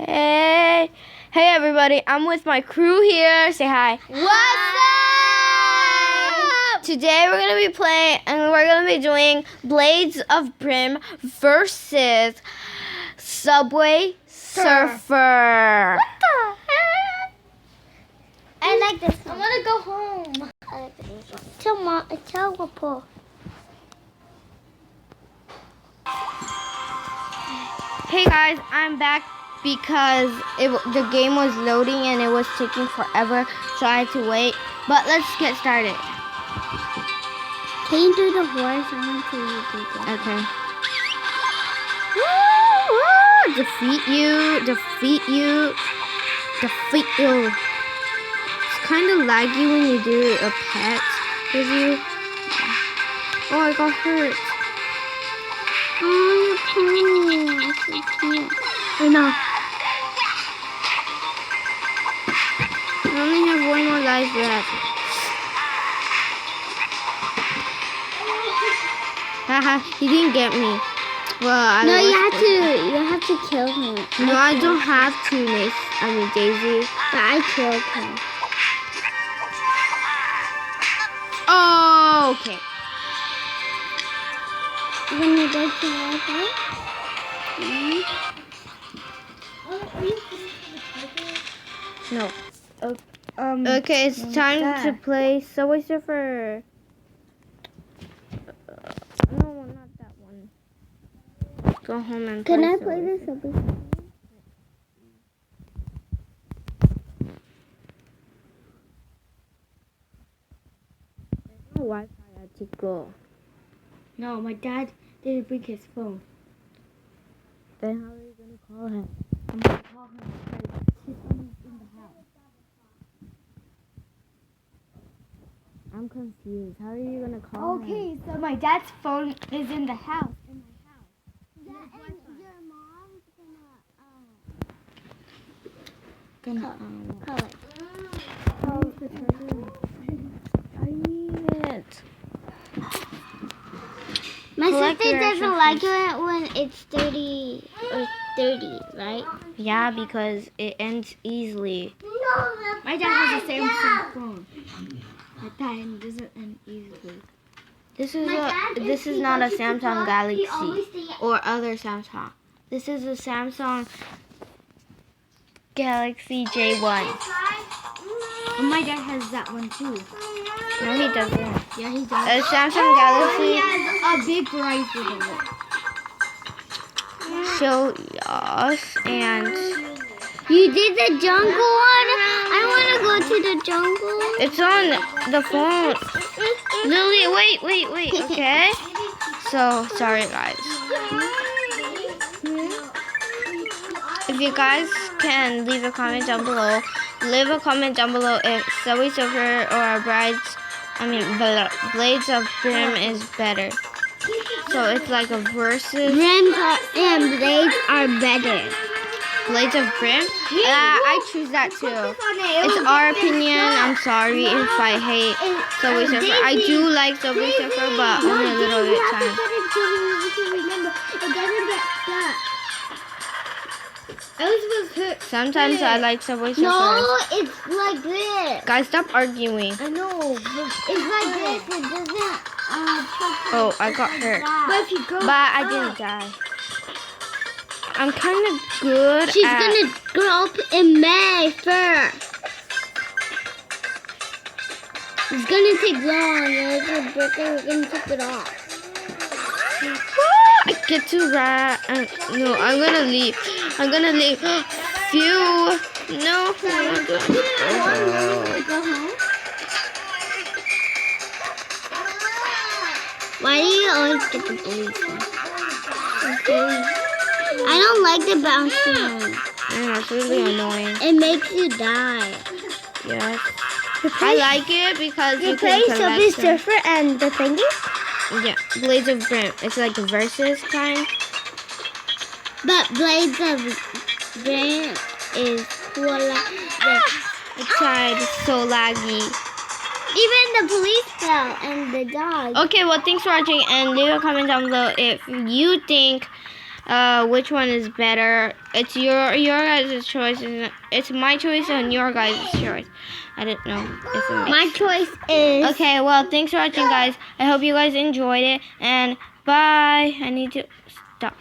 Hey everybody, I'm with my crew here. Say hi. What's up? Today we're going to be playing and we're going to be doing Blades of Brim versus Subway Surfer. What the heck? I like this one. I want to go home. I like this one. Tell Papa. Hey guys, I'm back because the game was loading and it was taking forever, so I had to wait. But let's get started. Can you do the horse? I want to do that. Okay. Woo! Defeat you. It's kind of laggy when you do a pet review. Oh, I got hurt. Oh, you're so cute. I know. I only have one more life left. Haha, he didn't get me. Well, No, you have to kill him. No, I don't have to, Daisy. But I killed him. Oh, okay. You gonna go to Wi-Fi? No. Okay, it's time to play Subway Surfer. No, not that one. Go home and play. Can I play this? No Wi-Fi at Tico. No, my dad didn't bring his phone. Then how are you gonna call him? I'm gonna call him because his phone is in the house. I'm confused. How are you gonna call him? Okay, so my dad's phone is in the house. In my house. Yeah, and your mom's call it. I need it. My Collect sister your doesn't like it when it's 30 or 30, right? Yeah, because it ends easily. My dad has the Samsung phone. Like that, and it doesn't end easily. This is not a Samsung Galaxy or other Samsung. This is a Samsung Galaxy J1. And my dad has that one too. No, he doesn't. Yeah, he does. A Samsung Galaxy. He has a big rifle. Show us and You did the jungle one? I want to go to the jungle. it's on the phone. Lily, wait. Okay. So sorry, guys. If you guys can leave a comment down below. Leave a comment down below if Subway Surfer or Blades of Brim is better. So it's like a versus. Rims and blades are better. Blades of Brim? I choose that too. It's our opinion. I'm sorry if I hate Subway Surfer. I do like Subway Surfer, but only a little bit time. Sometimes I like Subway Surfer. No, it's like this. Guys, stop arguing. I know. It's like this. It doesn't. Oh, I got hurt. But I didn't die. I'm kind of good She's gonna grow up in May first. It's gonna take long. It's her birthday. We're gonna take it off. I get to ride. No, I'm gonna leave. Phew. No. Go home. Why do you always get the police one? I don't like the bouncing one. I know, it's really annoying. It makes you die. Yes. I like it because you play can Subway collect them. Surfer and the thingy? Yeah, Blades of Brim. It's like a versus kind. But Blades of Brim is I tried. It's so laggy. even the police fell and the dog. Okay, well, thanks for watching and leave a comment down below if you think which one is better. It's your guys' choice. It's my choice and your guys' choice. I don't know if it makes My choice is... Okay, well, thanks for watching, guys. I hope you guys enjoyed it, and bye. I need to stop.